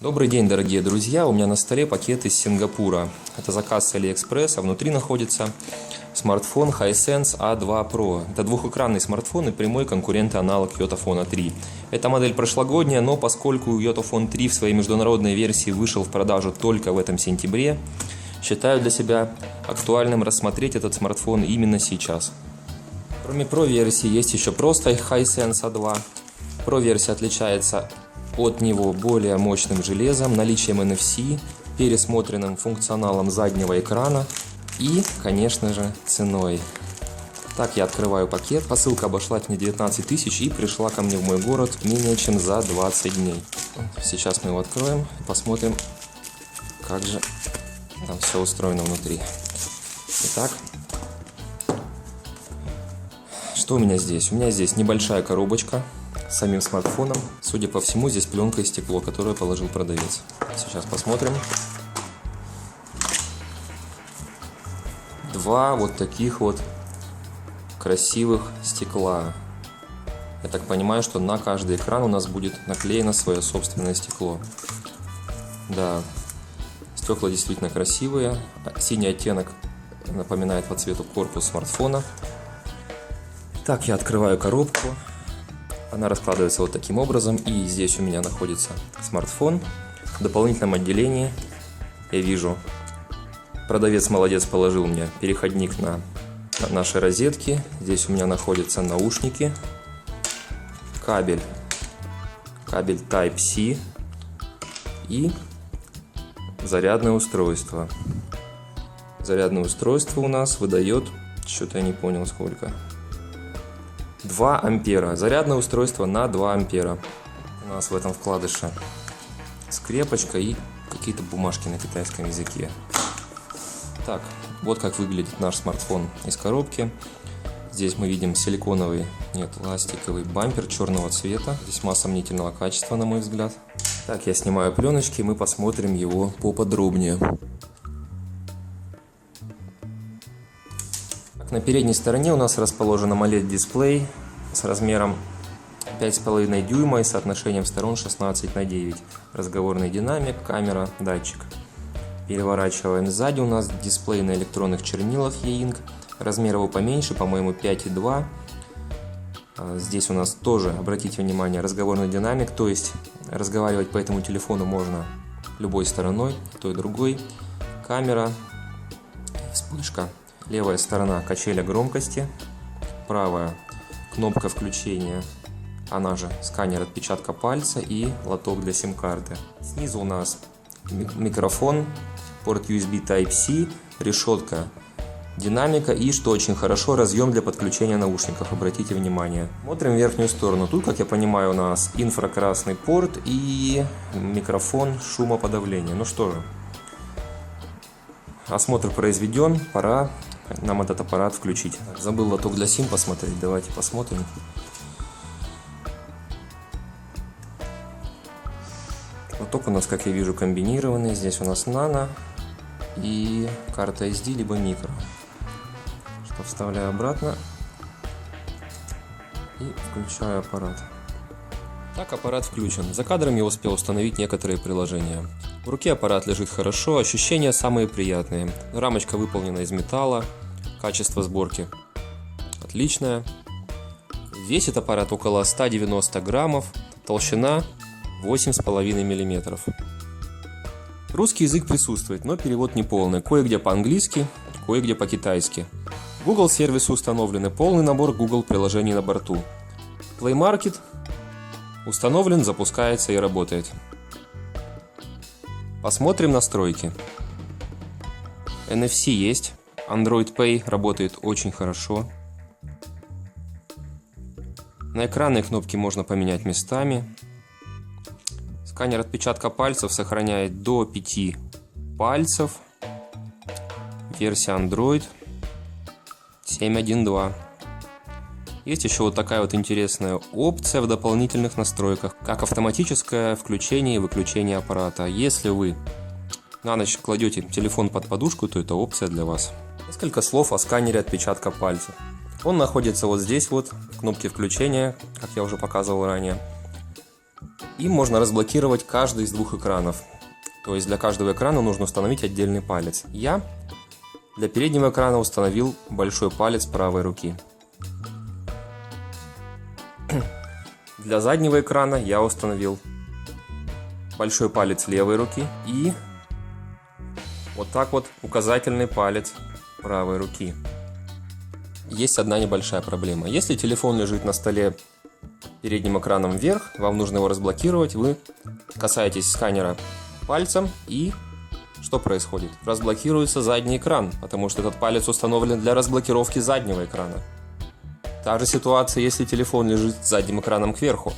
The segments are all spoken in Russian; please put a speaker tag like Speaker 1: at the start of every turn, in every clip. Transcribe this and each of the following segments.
Speaker 1: Добрый день, дорогие друзья! У меня на столе пакет из Сингапура. Это заказ с AliExpress, а внутри находится смартфон Hisense A2 Pro. Это двухэкранный смартфон и прямой конкурент и аналог Yotaphone 3. Эта модель прошлогодняя, но поскольку Yotaphone 3 в своей международной версии вышел в продажу только в этом сентябре, считаю для себя актуальным рассмотреть этот смартфон именно сейчас. Кроме Pro версии есть еще просто Hisense A2. Pro версия отличается от него более мощным железом, наличием NFC, пересмотренным функционалом заднего экрана и, конечно же, ценой. Так, я открываю пакет. Посылка обошлась мне 19 тысяч и пришла ко мне в мой город менее чем за 20 дней. Сейчас мы его откроем и посмотрим, как же там все устроено внутри. Итак, что у меня здесь? У меня здесь небольшая коробочка с самим смартфоном. Судя по всему, здесь пленка и стекло, которое положил продавец. Сейчас посмотрим. Два вот таких вот красивых стекла. Я так понимаю, что на каждый экран у нас будет наклеено свое собственное стекло. Да, стекла действительно красивые. Синий оттенок напоминает по цвету корпус смартфона. Так, я открываю коробку. Она раскладывается вот таким образом, и здесь у меня находится смартфон. В дополнительном отделении я вижу, продавец молодец, положил мне переходник на наши розетки. Здесь у меня находятся наушники, кабель Type-C и зарядное устройство. Зарядное устройство у нас выдает, что-то я не понял сколько. 2 ампера. Зарядное устройство на 2 ампера. У нас в этом вкладыше скрепочка и какие-то бумажки на китайском языке. Так, вот как выглядит наш смартфон из коробки. Здесь мы видим силиконовый, пластиковый бампер черного цвета. Весьма сомнительного качества, на мой взгляд. Так, я снимаю пленочки, мы посмотрим его поподробнее. На передней стороне у нас расположен AMOLED-дисплей с размером 5,5 дюйма и соотношением сторон 16:9. Разговорный динамик, камера, датчик. Переворачиваем сзади, у нас дисплей на электронных чернилах E-Ink. Размер его поменьше, по-моему, 5,2. Здесь у нас тоже, обратите внимание, разговорный динамик, то есть разговаривать по этому телефону можно любой стороной, той и другой. Камера, вспышка. Левая сторона качеля громкости, правая кнопка включения, она же сканер отпечатка пальца и лоток для сим-карты. Снизу у нас микрофон, порт USB Type-C, решетка динамика и, что очень хорошо, разъем для подключения наушников, обратите внимание. Смотрим верхнюю сторону. Тут, как я понимаю, у нас инфракрасный порт и микрофон шумоподавления. Ну что же, осмотр произведен, пора нам этот аппарат включить. Забыл лоток для сим посмотреть, давайте посмотрим. Лоток у нас, как я вижу, комбинированный. Здесь у нас нано и карта SD, либо микро. Что, вставляю обратно и включаю аппарат. Так, аппарат включен. За кадром я успел установить некоторые приложения. В руке аппарат лежит хорошо, ощущения самые приятные. Рамочка выполнена из металла, качество сборки отличное. Весит аппарат около 190 граммов, толщина 8,5 мм. Русский язык присутствует, но перевод не полный. Кое-где по-английски, кое-где по-китайски. Google сервисы установлены, полный набор Google приложений на борту. Play Market установлен, запускается и работает. Посмотрим настройки. NFC есть. Android Pay работает очень хорошо. На экранной кнопке можно поменять местами. Сканер отпечатка пальцев сохраняет до 5 пальцев. Версия Android 7.1.2. Есть еще вот такая вот интересная опция в дополнительных настройках, как автоматическое включение и выключение аппарата. Если вы на ночь кладете телефон под подушку, то это опция для вас. Несколько слов о сканере отпечатка пальцев. Он находится вот здесь вот, в кнопке включения, как я уже показывал ранее. Им можно разблокировать каждый из двух экранов. То есть для каждого экрана нужно установить отдельный палец. Я для переднего экрана установил большой палец правой руки. Для заднего экрана я установил большой палец левой руки и вот так вот указательный палец правой руки. Есть одна небольшая проблема. Если телефон лежит на столе передним экраном вверх, вам нужно его разблокировать, вы касаетесь сканера пальцем и что происходит? Разблокируется задний экран, потому что этот палец установлен для разблокировки заднего экрана. Та же ситуация, если телефон лежит с задним экраном кверху.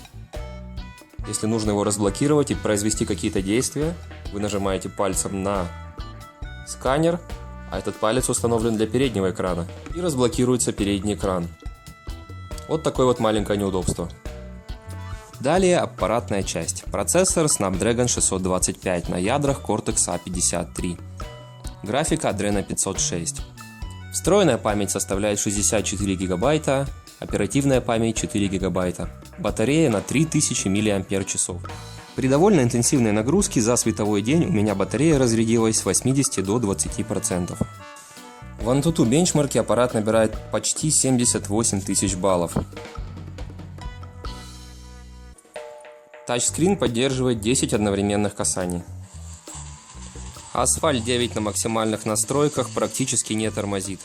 Speaker 1: Если нужно его разблокировать и произвести какие-то действия, вы нажимаете пальцем на сканер, а этот палец установлен для переднего экрана, и разблокируется передний экран. Вот такое вот маленькое неудобство. Далее аппаратная часть. Процессор Snapdragon 625 на ядрах Cortex A53. Графика Adreno 506. Встроенная память составляет 64 гигабайта, оперативная память 4 гигабайта. Батарея на 3000 мАч. При довольно интенсивной нагрузке за световой день у меня батарея разрядилась с 80 до 20%. В AnTuTu бенчмарке аппарат набирает почти 78 тысяч баллов. Тачскрин поддерживает 10 одновременных касаний. Asphalt 9 на максимальных настройках практически не тормозит.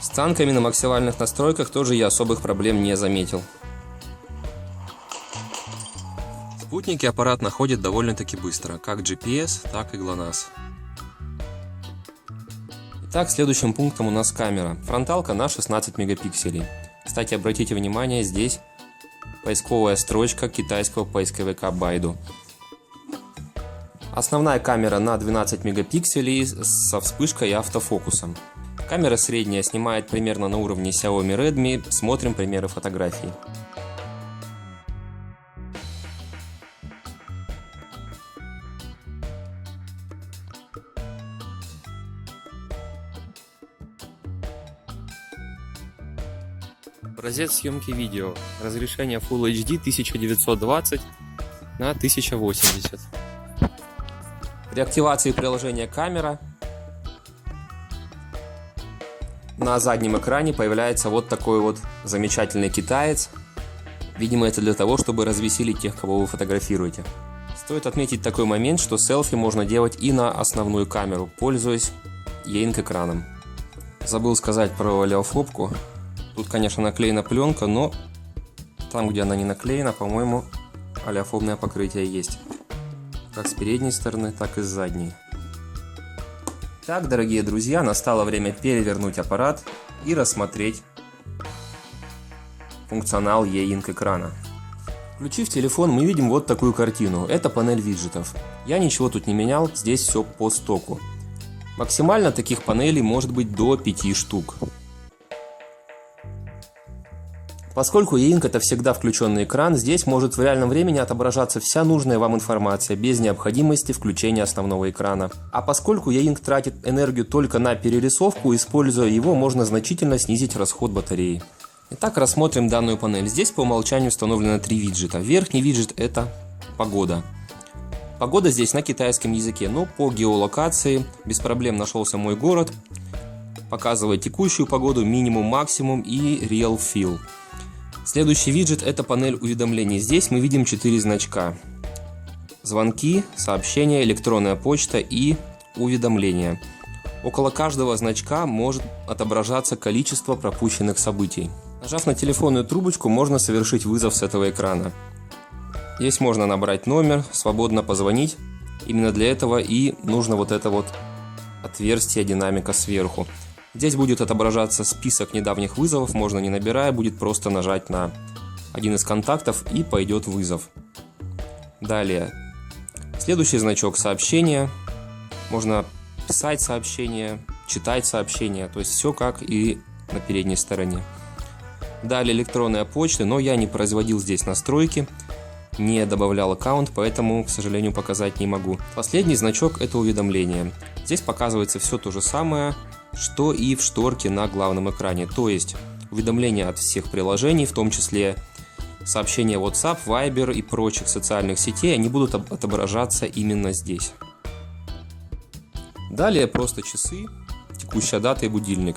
Speaker 1: С танками на максимальных настройках тоже я особых проблем не заметил. Спутники аппарат находит довольно-таки быстро, как GPS, так и GLONASS. Итак, следующим пунктом у нас камера. Фронталка на 16 мегапикселей. Кстати, обратите внимание, здесь поисковая строчка китайского поисковика Baidu. Основная камера на 12 мегапикселей со вспышкой и автофокусом. Камера средняя, снимает примерно на уровне Xiaomi Redmi. Смотрим примеры фотографий. Образец съемки видео. Разрешение Full HD 1920 на 1080. При активации приложения камера на заднем экране появляется вот такой вот замечательный китаец. Видимо, это для того, чтобы развеселить тех, кого вы фотографируете. Стоит отметить такой момент, что селфи можно делать и на основную камеру, пользуясь E-Ink экраном. Забыл сказать про олеофобку. Тут, конечно, наклеена пленка, но там, где она не наклеена, по-моему, олеофобное покрытие есть. Как с передней стороны, так и с задней. Так, дорогие друзья, настало время перевернуть аппарат и рассмотреть функционал E-Ink экрана. Включив телефон, мы видим вот такую картину. Это панель виджетов. Я ничего тут не менял, здесь все по стоку. Максимально таких панелей может быть до 5 штук. Поскольку E-Ink это всегда включенный экран, здесь может в реальном времени отображаться вся нужная вам информация, без необходимости включения основного экрана. А поскольку E-Ink тратит энергию только на перерисовку, используя его, можно значительно снизить расход батареи. Итак, рассмотрим данную панель. Здесь по умолчанию установлено 3 виджета. Верхний виджет — это погода. Погода здесь на китайском языке, но по геолокации без проблем нашелся мой город. Показывает текущую погоду, минимум, максимум и Real Feel. Следующий виджет — это панель уведомлений. Здесь мы видим 4 значка. Звонки, сообщения, электронная почта и уведомления. Около каждого значка может отображаться количество пропущенных событий. Нажав на телефонную трубочку, можно совершить вызов с этого экрана. Здесь можно набрать номер, свободно позвонить. Именно для этого и нужно вот это вот отверстие динамика сверху. Здесь будет отображаться список недавних вызовов, можно не набирая, будет просто нажать на один из контактов и пойдет вызов. Далее, следующий значок — сообщения. Можно писать сообщения, читать сообщения, то есть все как и на передней стороне. Далее электронная почта, но я не производил здесь настройки. не добавлял аккаунт, поэтому, к сожалению, показать не могу. Последний значок — это уведомление. Здесь показывается все то же самое, что и в шторке на главном экране. То есть уведомления от всех приложений, в том числе сообщения WhatsApp, Viber и прочих социальных сетей, они будут отображаться именно здесь. Далее просто часы, текущая дата и будильник.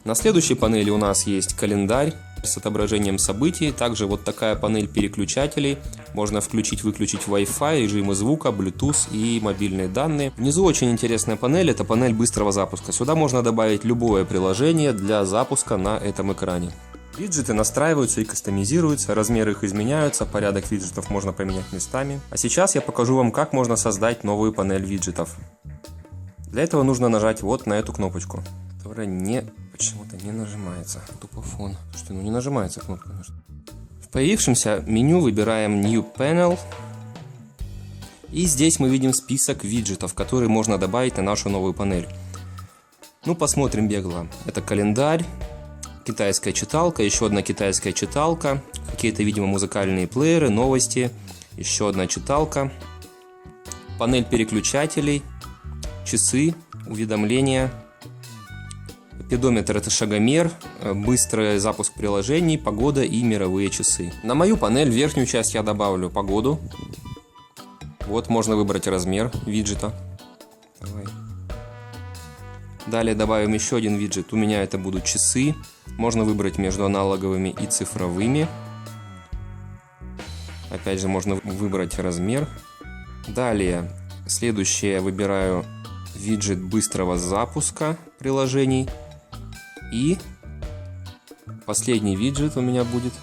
Speaker 1: На следующей панели у нас есть календарь с отображением событий. Также вот такая панель переключателей. Можно включить-выключить Wi-Fi, режимы звука, Bluetooth и мобильные данные. Внизу очень интересная панель, это панель быстрого запуска. Сюда можно добавить любое приложение для запуска на этом экране. Виджеты настраиваются и кастомизируются, размеры их изменяются, порядок виджетов можно поменять местами. А сейчас я покажу вам, как можно создать новую панель виджетов. Для этого нужно нажать вот на эту кнопочку, которая почему-то не нажимается. Тупофон. Слушайте, не нажимается кнопка. В появившемся меню выбираем New Panel. И здесь мы видим список виджетов, которые можно добавить на нашу новую панель. Посмотрим бегло. Это календарь, китайская читалка, еще одна китайская читалка, какие-то, видимо, музыкальные плееры, новости, еще одна читалка, панель переключателей, часы, уведомления. Педометр — это шагомер, быстрый запуск приложений, погода и мировые часы. На мою панель, в верхнюю часть, я добавлю погоду. Вот можно выбрать размер виджета. Давай. Далее добавим еще один виджет. У меня это будут часы. Можно выбрать между аналоговыми и цифровыми. Опять же, можно выбрать размер. Далее, следующее, выбираю виджет быстрого запуска приложений. И последний виджет у меня будет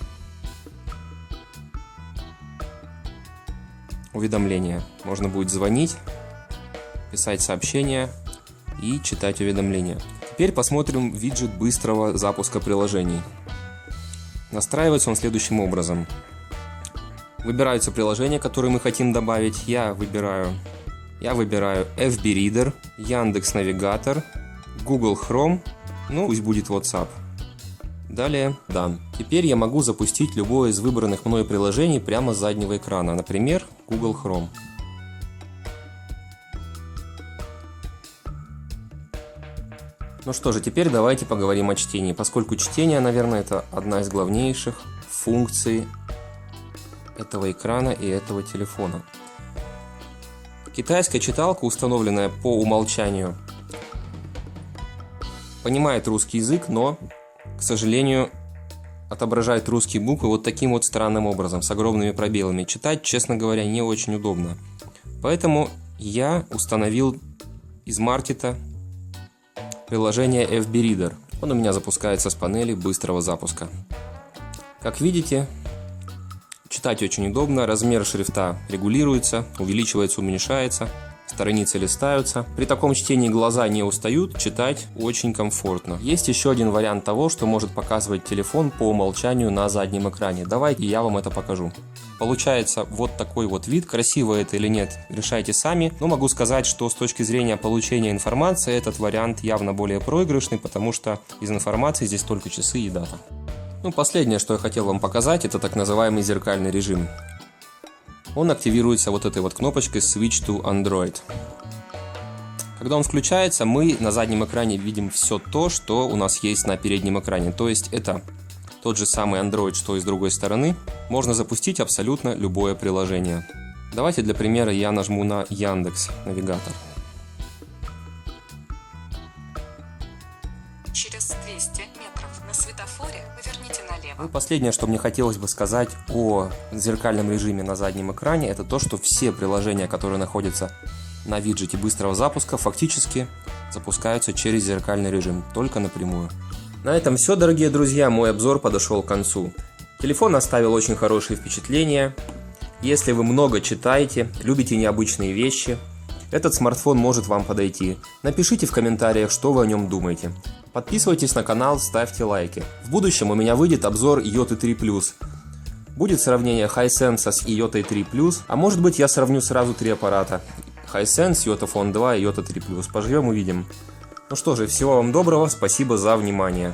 Speaker 1: уведомления. Можно будет звонить, писать сообщения и читать уведомления. Теперь посмотрим виджет быстрого запуска приложений. Настраивается он следующим образом. Выбираются приложения, которые мы хотим добавить. Я выбираю FB Reader, Яндекс.Навигатор, Google Chrome, пусть будет WhatsApp. Далее Done. Теперь я могу запустить любое из выбранных мной приложений прямо с заднего экрана, например, Google Chrome. Ну что же, теперь давайте поговорим о чтении, поскольку чтение, наверное, это одна из главнейших функций этого экрана и этого телефона. Китайская читалка, установленная по умолчанию, понимает русский язык, но, к сожалению, отображает русские буквы вот таким вот странным образом, с огромными пробелами. Читать, честно говоря, не очень удобно. Поэтому я установил из маркета приложение FB Reader. Он у меня запускается с панели быстрого запуска. Как видите, читать очень удобно, размер шрифта регулируется, увеличивается, уменьшается, страницы листаются. При таком чтении глаза не устают, читать очень комфортно. Есть еще один вариант того, что может показывать телефон по умолчанию на заднем экране. Давайте я вам это покажу. Получается вот такой вот вид. Красиво это или нет, решайте сами. Но могу сказать, что с точки зрения получения информации этот вариант явно более проигрышный, потому что из информации здесь только часы и дата. Последнее, что я хотел вам показать, это так называемый зеркальный режим. Он активируется вот этой вот кнопочкой Switch to Android. Когда он включается, мы на заднем экране видим все то, что у нас есть на переднем экране. То есть это тот же самый Android, что и с другой стороны. Можно запустить абсолютно любое приложение. Давайте для примера я нажму на Яндекс.Навигатор.
Speaker 2: Через 200 метров на светофоре поверните налево.
Speaker 1: Последнее, что мне хотелось бы сказать о зеркальном режиме на заднем экране, это то, что все приложения, которые находятся на виджете быстрого запуска, фактически запускаются через зеркальный режим, только напрямую. На этом все, дорогие друзья, мой обзор подошел к концу. Телефон оставил очень хорошие впечатления. Если вы много читаете, любите необычные вещи, этот смартфон может вам подойти. Напишите в комментариях, что вы о нем думаете. Подписывайтесь на канал, ставьте лайки. В будущем у меня выйдет обзор Yota 3 Plus. Будет сравнение Hisense с Yota 3 Plus, а может быть я сравню сразу три аппарата. Hisense, YotaPhone 2 и Yota 3 Plus. Поживем, увидим. Ну что же, всего вам доброго, спасибо за внимание.